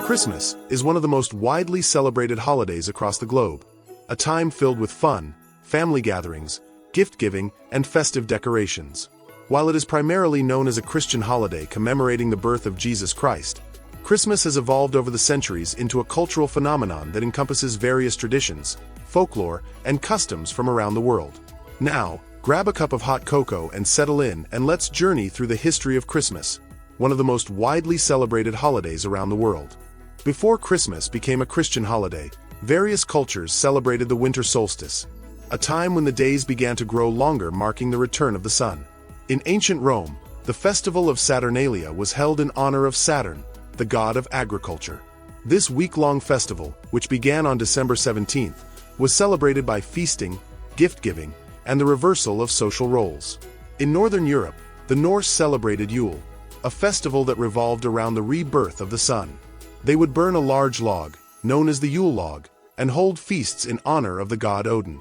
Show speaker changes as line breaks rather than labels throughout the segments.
Christmas is one of the most widely celebrated holidays across the globe, a time filled with fun, family gatherings, gift-giving, and festive decorations. While it is primarily known as a Christian holiday commemorating the birth of Jesus Christ, Christmas has evolved over the centuries into a cultural phenomenon that encompasses various traditions, folklore, and customs from around the world. Now, grab a cup of hot cocoa and settle in, and let's journey through the history of Christmas, one of the most widely celebrated holidays around the world. Before Christmas became a Christian holiday, various cultures celebrated the winter solstice, a time when the days began to grow longer, marking the return of the sun. In ancient Rome, the festival of Saturnalia was held in honor of Saturn, the god of agriculture. This week-long festival, which began on December 17th, was celebrated by feasting, gift-giving, and the reversal of social roles. In Northern Europe, the Norse celebrated Yule, a festival that revolved around the rebirth of the sun. They would burn a large log, known as the Yule log, and hold feasts in honor of the god Odin.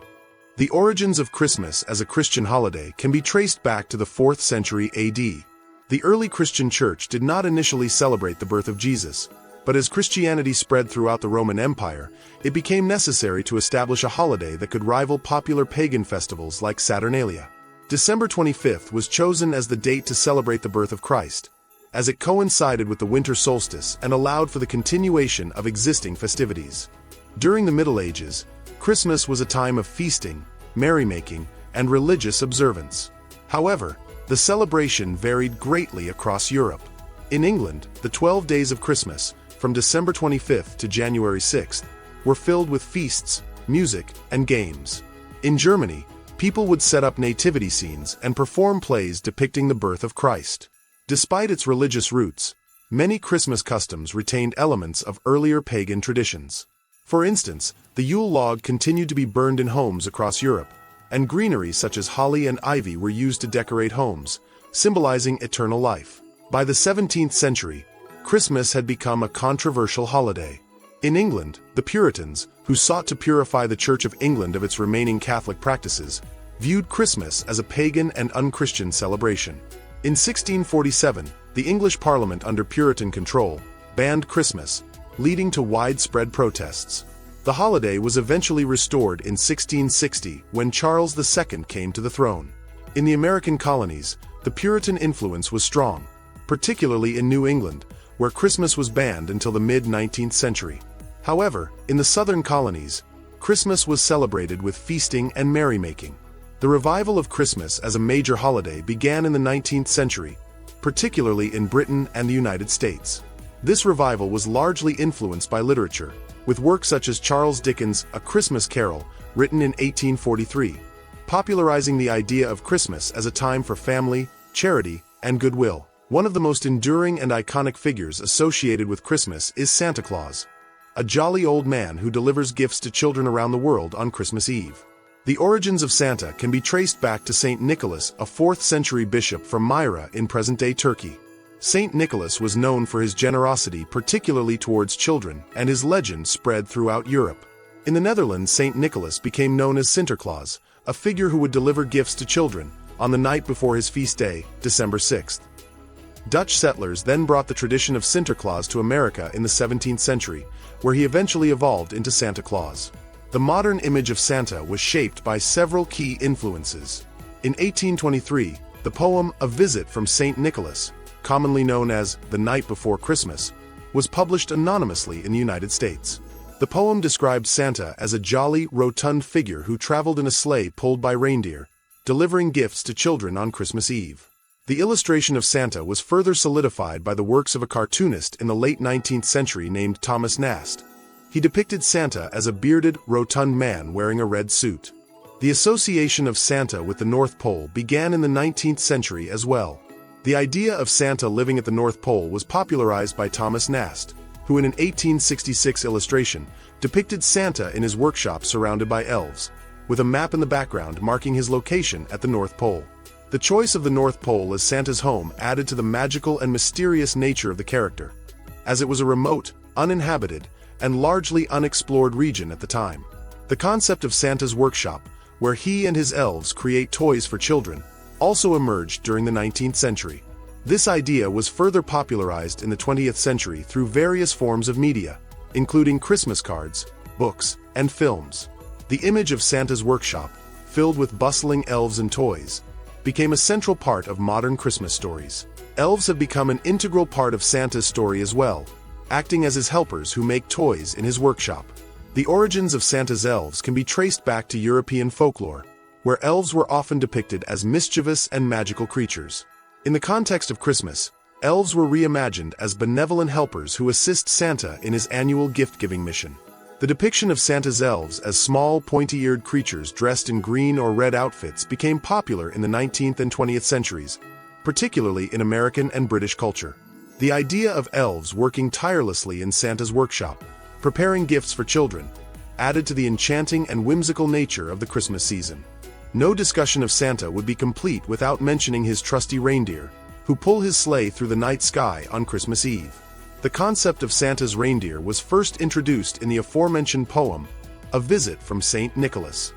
The origins of Christmas as a Christian holiday can be traced back to the 4th century AD. The early Christian church did not initially celebrate the birth of Jesus, but as Christianity spread throughout the Roman Empire, it became necessary to establish a holiday that could rival popular pagan festivals like Saturnalia. December 25th was chosen as the date to celebrate the birth of Christ, as it coincided with the winter solstice and allowed for the continuation of existing festivities. During the Middle Ages, Christmas was a time of feasting, merrymaking, and religious observance. However, the celebration varied greatly across Europe. In England, the 12 days of Christmas, from December 25th to January 6th, were filled with feasts, music, and games. In Germany, people would set up nativity scenes and perform plays depicting the birth of Christ. Despite its religious roots, many Christmas customs retained elements of earlier pagan traditions. For instance, the Yule log continued to be burned in homes across Europe, and greenery such as holly and ivy were used to decorate homes, symbolizing eternal life. By the 17th century, Christmas had become a controversial holiday. In England, the Puritans, who sought to purify the Church of England of its remaining Catholic practices, viewed Christmas as a pagan and unchristian celebration. In 1647, the English Parliament under Puritan control banned Christmas, leading to widespread protests. The holiday was eventually restored in 1660 when Charles II came to the throne. In the American colonies, the Puritan influence was strong, particularly in New England, where Christmas was banned until the mid-19th century. However, in the southern colonies, Christmas was celebrated with feasting and merrymaking. The revival of Christmas as a major holiday began in the 19th century, particularly in Britain and the United States. This revival was largely influenced by literature, with works such as Charles Dickens' A Christmas Carol, written in 1843, popularizing the idea of Christmas as a time for family, charity, and goodwill. One of the most enduring and iconic figures associated with Christmas is Santa Claus, a jolly old man who delivers gifts to children around the world on Christmas Eve. The origins of Santa can be traced back to Saint Nicholas, a 4th century bishop from Myra in present-day Turkey. Saint Nicholas was known for his generosity, particularly towards children, and his legend spread throughout Europe. In the Netherlands, Saint Nicholas became known as Sinterklaas, a figure who would deliver gifts to children on the night before his feast day, December 6th. Dutch settlers then brought the tradition of Sinterklaas to America in the 17th century, where he eventually evolved into Santa Claus. The modern image of Santa was shaped by several key influences. In 1823, the poem A Visit from St. Nicholas, commonly known as The Night Before Christmas, was published anonymously in the United States. The poem described Santa as a jolly, rotund figure who traveled in a sleigh pulled by reindeer, delivering gifts to children on Christmas Eve. The illustration of Santa was further solidified by the works of a cartoonist in the late 19th century named Thomas Nast. He depicted Santa as a bearded, rotund man wearing a red suit. The association of Santa with the North Pole began in the 19th century as well. The idea of Santa living at the North Pole was popularized by Thomas Nast, who in an 1866 illustration depicted Santa in his workshop surrounded by elves, with a map in the background marking his location at the North Pole. The choice of the North Pole as Santa's home added to the magical and mysterious nature of the character, as it was a remote, uninhabited, and largely unexplored region at the time. The concept of Santa's workshop, where he and his elves create toys for children, also emerged during the 19th century. This idea was further popularized in the 20th century through various forms of media, including Christmas cards, books, and films. The image of Santa's workshop, filled with bustling elves and toys, became a central part of modern Christmas stories. Elves have become an integral part of Santa's story as well, acting as his helpers who make toys in his workshop. The origins of Santa's elves can be traced back to European folklore, where elves were often depicted as mischievous and magical creatures. In the context of Christmas, elves were reimagined as benevolent helpers who assist Santa in his annual gift-giving mission. The depiction of Santa's elves as small, pointy-eared creatures dressed in green or red outfits became popular in the 19th and 20th centuries, particularly in American and British culture. The idea of elves working tirelessly in Santa's workshop, preparing gifts for children, added to the enchanting and whimsical nature of the Christmas season. No discussion of Santa would be complete without mentioning his trusty reindeer, who pull his sleigh through the night sky on Christmas Eve. The concept of Santa's reindeer was first introduced in the aforementioned poem, A Visit from St. Nicholas.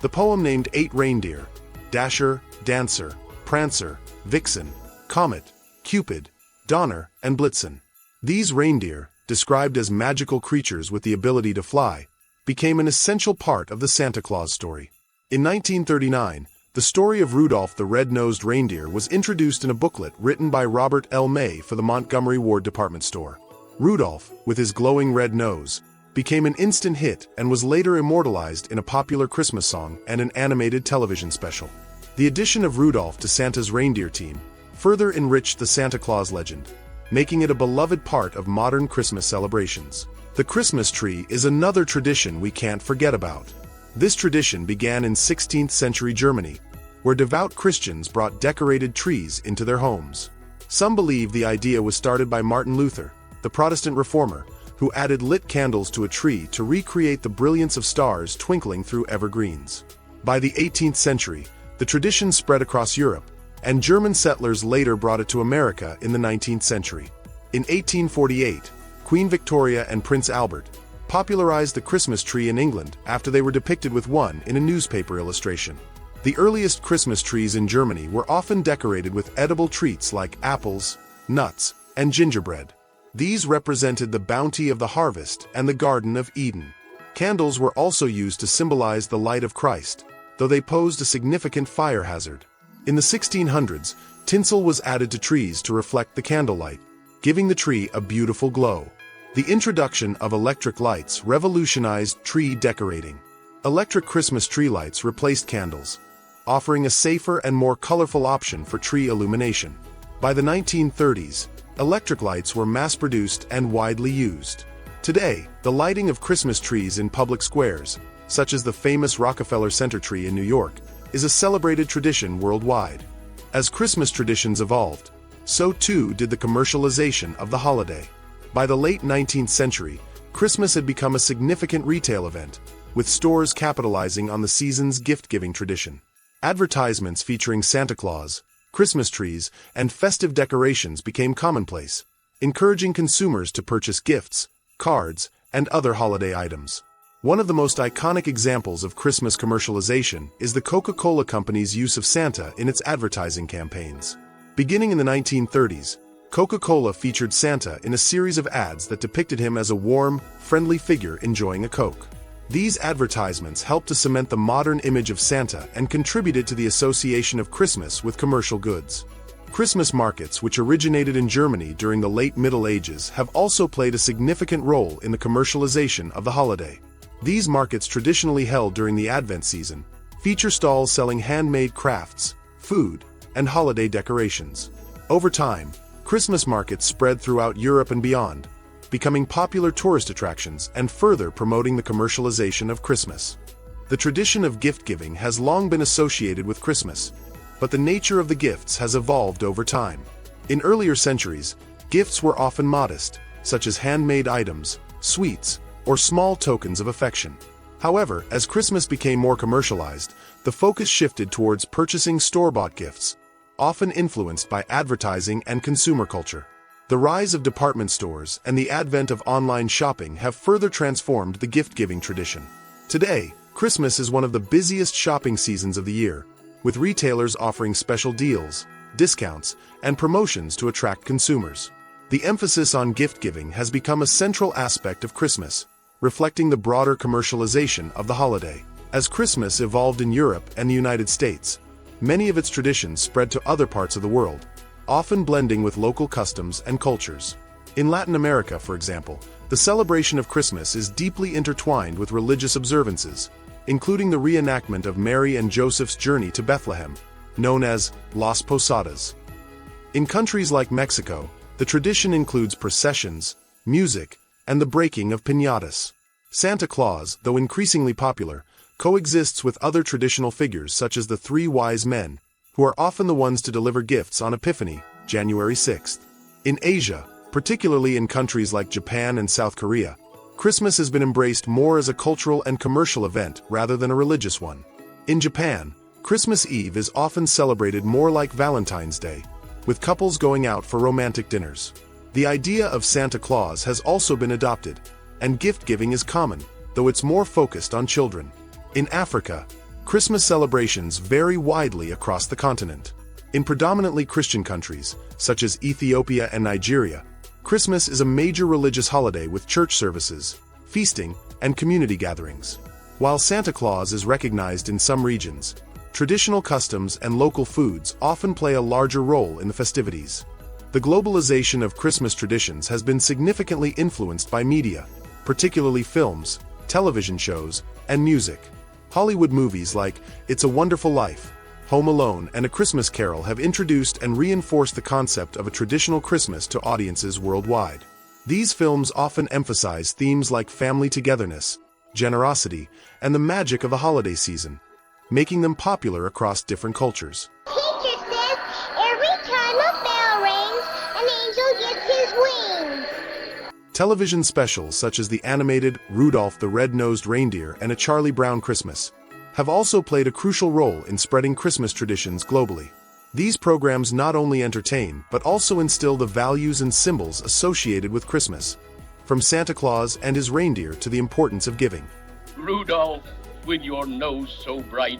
The poem named 8 reindeer: Dasher, Dancer, Prancer, Vixen, Comet, Cupid, Donner, and Blitzen. These reindeer, described as magical creatures with the ability to fly, became an essential part of the Santa Claus story. In 1939, the story of Rudolph the Red-Nosed Reindeer was introduced in a booklet written by Robert L. May for the Montgomery Ward department store. Rudolph, with his glowing red nose, became an instant hit and was later immortalized in a popular Christmas song and an animated television special. The addition of Rudolph to Santa's reindeer team further enriched the Santa Claus legend, making it a beloved part of modern Christmas celebrations. The Christmas tree is another tradition we can't forget about. This tradition began in 16th century Germany, where devout Christians brought decorated trees into their homes. Some believe the idea was started by Martin Luther, the Protestant reformer, who added lit candles to a tree to recreate the brilliance of stars twinkling through evergreens. By the 18th century, the tradition spread across Europe, and German settlers later brought it to America in the 19th century. In 1848, Queen Victoria and Prince Albert popularized the Christmas tree in England after they were depicted with one in a newspaper illustration. The earliest Christmas trees in Germany were often decorated with edible treats like apples, nuts, and gingerbread. These represented the bounty of the harvest and the Garden of Eden. Candles were also used to symbolize the light of Christ, though they posed a significant fire hazard. In the 1600s, tinsel was added to trees to reflect the candlelight, giving the tree a beautiful glow. The introduction of electric lights revolutionized tree decorating. Electric Christmas tree lights replaced candles, offering a safer and more colorful option for tree illumination. By the 1930s, electric lights were mass-produced and widely used. Today, the lighting of Christmas trees in public squares, such as the famous Rockefeller Center tree in New York, is a celebrated tradition worldwide. As Christmas traditions evolved, so too did the commercialization of the holiday. By the late 19th century, Christmas had become a significant retail event, with stores capitalizing on the season's gift-giving tradition. Advertisements featuring Santa Claus, Christmas trees, and festive decorations became commonplace, encouraging consumers to purchase gifts, cards, and other holiday items. One of the most iconic examples of Christmas commercialization is the Coca-Cola Company's use of Santa in its advertising campaigns. Beginning in the 1930s, Coca-Cola featured Santa in a series of ads that depicted him as a warm, friendly figure enjoying a Coke. These advertisements helped to cement the modern image of Santa and contributed to the association of Christmas with commercial goods. Christmas markets, which originated in Germany during the late Middle Ages, have also played a significant role in the commercialization of the holiday. These markets, traditionally held during the Advent season, feature stalls selling handmade crafts, food, and holiday decorations. Over time, Christmas markets spread throughout Europe and beyond, becoming popular tourist attractions and further promoting the commercialization of Christmas. The tradition of gift-giving has long been associated with Christmas, but the nature of the gifts has evolved over time. In earlier centuries, gifts were often modest, such as handmade items, sweets, or small tokens of affection. However, as Christmas became more commercialized, the focus shifted towards purchasing store-bought gifts, often influenced by advertising and consumer culture. The rise of department stores and the advent of online shopping have further transformed the gift-giving tradition. Today, Christmas is one of the busiest shopping seasons of the year, with retailers offering special deals, discounts, and promotions to attract consumers. The emphasis on gift-giving has become a central aspect of Christmas, reflecting the broader commercialization of the holiday. As Christmas evolved in Europe and the United States, many of its traditions spread to other parts of the world, often blending with local customs and cultures. In Latin America, for example, the celebration of Christmas is deeply intertwined with religious observances, including the reenactment of Mary and Joseph's journey to Bethlehem, known as Las Posadas. In countries like Mexico, the tradition includes processions, music, and the breaking of piñatas. Santa Claus, though increasingly popular, coexists with other traditional figures such as the three wise men, who are often the ones to deliver gifts on Epiphany, January 6th. In Asia, particularly in countries like Japan and South Korea, Christmas has been embraced more as a cultural and commercial event rather than a religious one. In Japan, Christmas Eve is often celebrated more like Valentine's Day, with couples going out for romantic dinners. The idea of Santa Claus has also been adopted, and gift-giving is common, though it's more focused on children. In Africa, Christmas celebrations vary widely across the continent. In predominantly Christian countries, such as Ethiopia and Nigeria, Christmas is a major religious holiday with church services, feasting, and community gatherings. While Santa Claus is recognized in some regions, traditional customs and local foods often play a larger role in the festivities. The globalization of Christmas traditions has been significantly influenced by media, particularly films, television shows, and music. Hollywood movies like It's a Wonderful Life, Home Alone, and A Christmas Carol have introduced and reinforced the concept of a traditional Christmas to audiences worldwide. These films often emphasize themes like family togetherness, generosity, and the magic of the holiday season, making them popular across different cultures.
Teacher says every time a bell rings, an angel gets his wings.
Television specials such as the animated Rudolph the Red-Nosed Reindeer and A Charlie Brown Christmas have also played a crucial role in spreading Christmas traditions globally. These programs not only entertain but also instill the values and symbols associated with Christmas, from Santa Claus and his reindeer to the importance of giving.
Rudolph, with your nose so bright,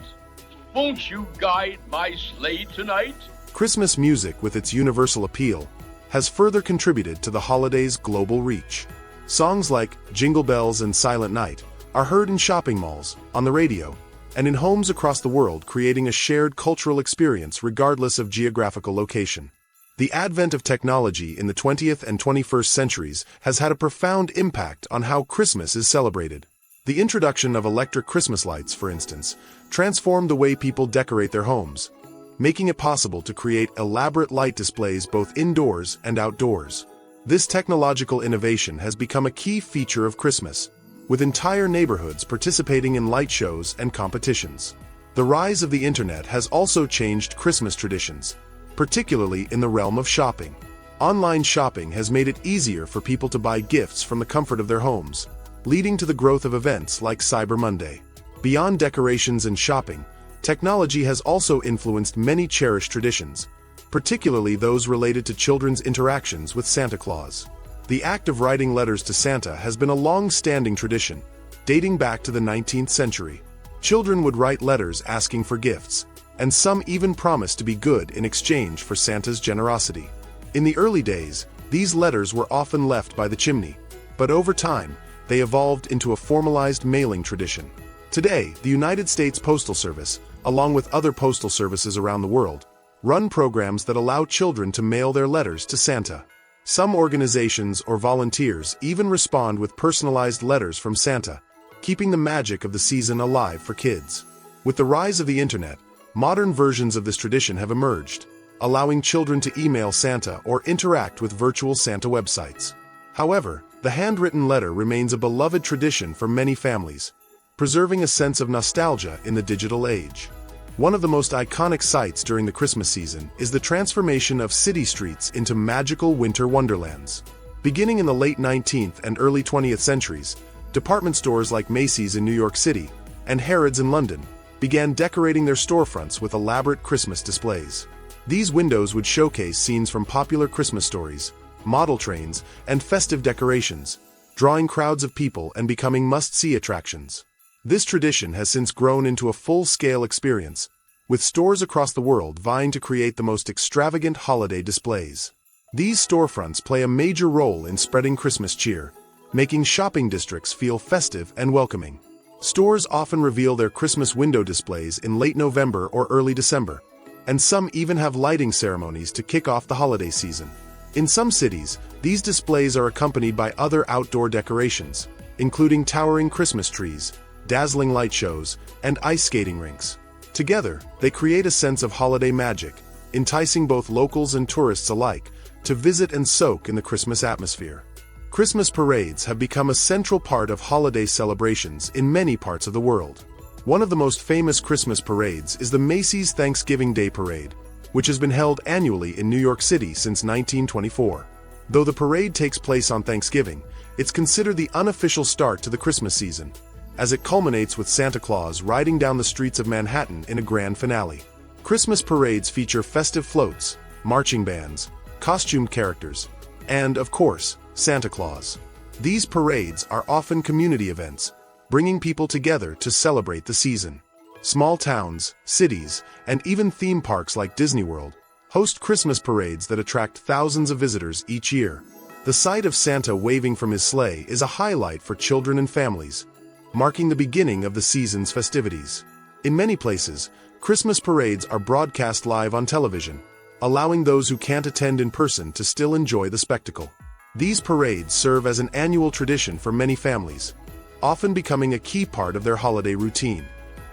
won't you guide my sleigh tonight?
Christmas music, with its universal appeal, has further contributed to the holiday's global reach. Songs like Jingle Bells and Silent Night are heard in shopping malls, on the radio, and in homes across the world, creating a shared cultural experience regardless of geographical location. The advent of technology in the 20th and 21st centuries has had a profound impact on how Christmas is celebrated. The introduction of electric Christmas lights, for instance, transformed the way people decorate their homes, making it possible to create elaborate light displays both indoors and outdoors. This technological innovation has become a key feature of Christmas, with entire neighborhoods participating in light shows and competitions. The rise of the internet has also changed Christmas traditions, particularly in the realm of shopping. Online shopping has made it easier for people to buy gifts from the comfort of their homes, leading to the growth of events like Cyber Monday. Beyond decorations and shopping, technology has also influenced many cherished traditions, particularly those related to children's interactions with Santa Claus. The act of writing letters to Santa has been a long-standing tradition, dating back to the 19th century. Children would write letters asking for gifts, and some even promised to be good in exchange for Santa's generosity. In the early days, these letters were often left by the chimney, but over time, they evolved into a formalized mailing tradition. Today, the United States Postal Service, along with other postal services around the world, run programs that allow children to mail their letters to Santa. Some organizations or volunteers even respond with personalized letters from Santa, keeping the magic of the season alive for kids. With the rise of the internet, modern versions of this tradition have emerged, allowing children to email Santa or interact with virtual Santa websites. However, the handwritten letter remains a beloved tradition for many families, preserving a sense of nostalgia in the digital age. One of the most iconic sights during the Christmas season is the transformation of city streets into magical winter wonderlands. Beginning in the late 19th and early 20th centuries, department stores like Macy's in New York City and Harrods in London began decorating their storefronts with elaborate Christmas displays. These windows would showcase scenes from popular Christmas stories, model trains, and festive decorations, drawing crowds of people and becoming must-see attractions. This tradition has since grown into a full-scale experience, with stores across the world vying to create the most extravagant holiday displays. These storefronts play a major role in spreading Christmas cheer, making shopping districts feel festive and welcoming. Stores often reveal their Christmas window displays in late November or early December, and some even have lighting ceremonies to kick off the holiday season. In some cities, these displays are accompanied by other outdoor decorations, including towering Christmas trees, dazzling light shows, and ice skating rinks. Together, they create a sense of holiday magic, enticing both locals and tourists alike to visit and soak in the Christmas atmosphere. Christmas parades have become a central part of holiday celebrations in many parts of the world. One of the most famous Christmas parades is the Macy's Thanksgiving Day Parade, which has been held annually in New York City since 1924. Though the parade takes place on Thanksgiving, it's considered the unofficial start to the Christmas season, as it culminates with Santa Claus riding down the streets of Manhattan in a grand finale. Christmas parades feature festive floats, marching bands, costumed characters, and, of course, Santa Claus. These parades are often community events, bringing people together to celebrate the season. Small towns, cities, and even theme parks like Disney World host Christmas parades that attract thousands of visitors each year. The sight of Santa waving from his sleigh is a highlight for children and families, marking the beginning of the season's festivities. In many places, Christmas parades are broadcast live on television, allowing those who can't attend in person to still enjoy the spectacle. These parades serve as an annual tradition for many families, often becoming a key part of their holiday routine.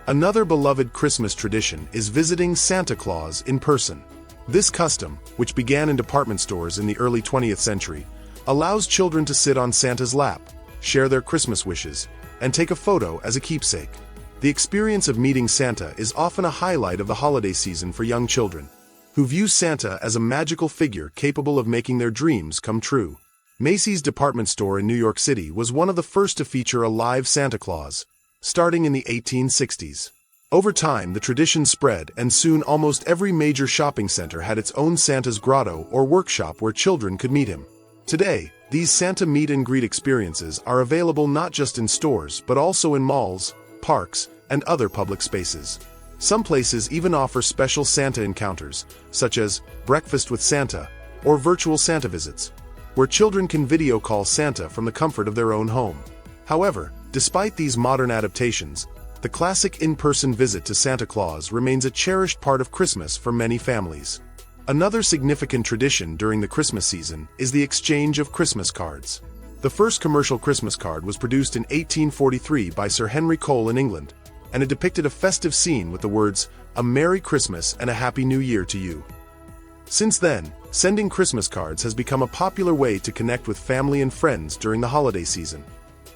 Another beloved Christmas tradition is visiting Santa Claus in person. This custom, which began in department stores in the early 20th century, allows children to sit on Santa's lap, share their Christmas wishes, and take a photo as a keepsake. The experience of meeting Santa is often a highlight of the holiday season for young children, who view Santa as a magical figure capable of making their dreams come true. Macy's department store in New York City was one of the first to feature a live Santa Claus, starting in the 1860s. Over time, the tradition spread, and soon almost every major shopping center had its own Santa's grotto or workshop where children could meet him. Today, these Santa meet and greet experiences are available not just in stores but also in malls, parks, and other public spaces. Some places even offer special Santa encounters, such as Breakfast with Santa or virtual Santa visits, where children can video call Santa from the comfort of their own home. However, despite these modern adaptations, the classic in-person visit to Santa Claus remains a cherished part of Christmas for many families. Another significant tradition during the Christmas season is the exchange of Christmas cards. The first commercial Christmas card was produced in 1843 by Sir Henry Cole in England, and it depicted a festive scene with the words, "A Merry Christmas and a Happy New Year to you." Since then, sending Christmas cards has become a popular way to connect with family and friends during the holiday season,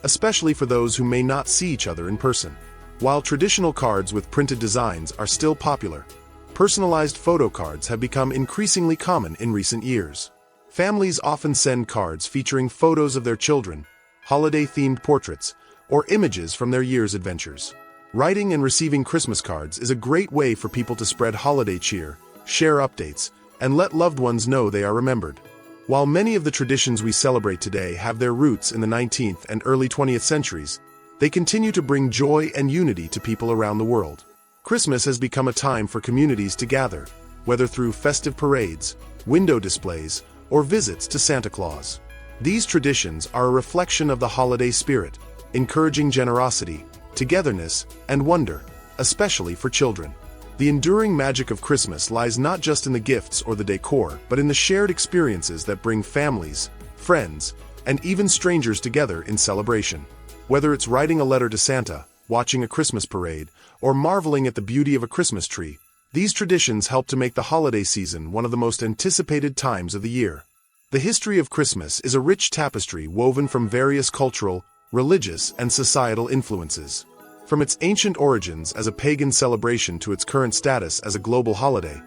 especially for those who may not see each other in person. While traditional cards with printed designs are still popular, personalized photo cards have become increasingly common in recent years. Families often send cards featuring photos of their children, holiday-themed portraits, or images from their year's adventures. Writing and receiving Christmas cards is a great way for people to spread holiday cheer, share updates, and let loved ones know they are remembered. While many of the traditions we celebrate today have their roots in the 19th and early 20th centuries, they continue to bring joy and unity to people around the world. Christmas has become a time for communities to gather, whether through festive parades, window displays, or visits to Santa Claus. These traditions are a reflection of the holiday spirit, encouraging generosity, togetherness, and wonder, especially for children. The enduring magic of Christmas lies not just in the gifts or the decor, but in the shared experiences that bring families, friends, and even strangers together in celebration. Whether it's writing a letter to Santa, watching a Christmas parade, or marveling at the beauty of a Christmas tree, these traditions help to make the holiday season one of the most anticipated times of the year. The history of Christmas is a rich tapestry woven from various cultural, religious, and societal influences. From its ancient origins as a pagan celebration to its current status as a global holiday,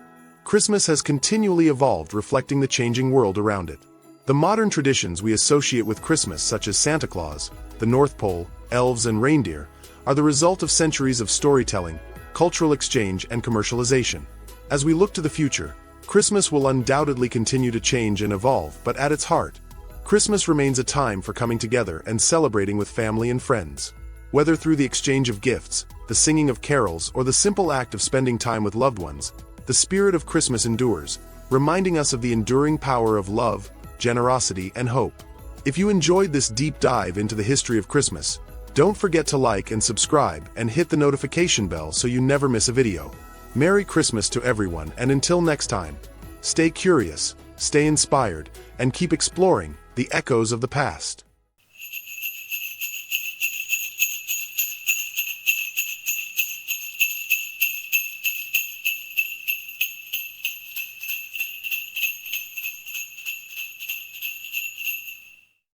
Christmas has continually evolved, reflecting the changing world around it. The modern traditions we associate with Christmas, such as Santa Claus, the North Pole, elves, and reindeer, are the result of centuries of storytelling, cultural exchange, and commercialization. As we look to the future, Christmas will undoubtedly continue to change and evolve, but at its heart, Christmas remains a time for coming together and celebrating with family and friends. Whether through the exchange of gifts, the singing of carols, or the simple act of spending time with loved ones, the spirit of Christmas endures, reminding us of the enduring power of love, generosity, and hope. If you enjoyed this deep dive into the history of Christmas, don't forget to like and subscribe and hit the notification bell so you never miss a video. Merry Christmas to everyone, and until next time, stay curious, stay inspired, and keep exploring the echoes of the past.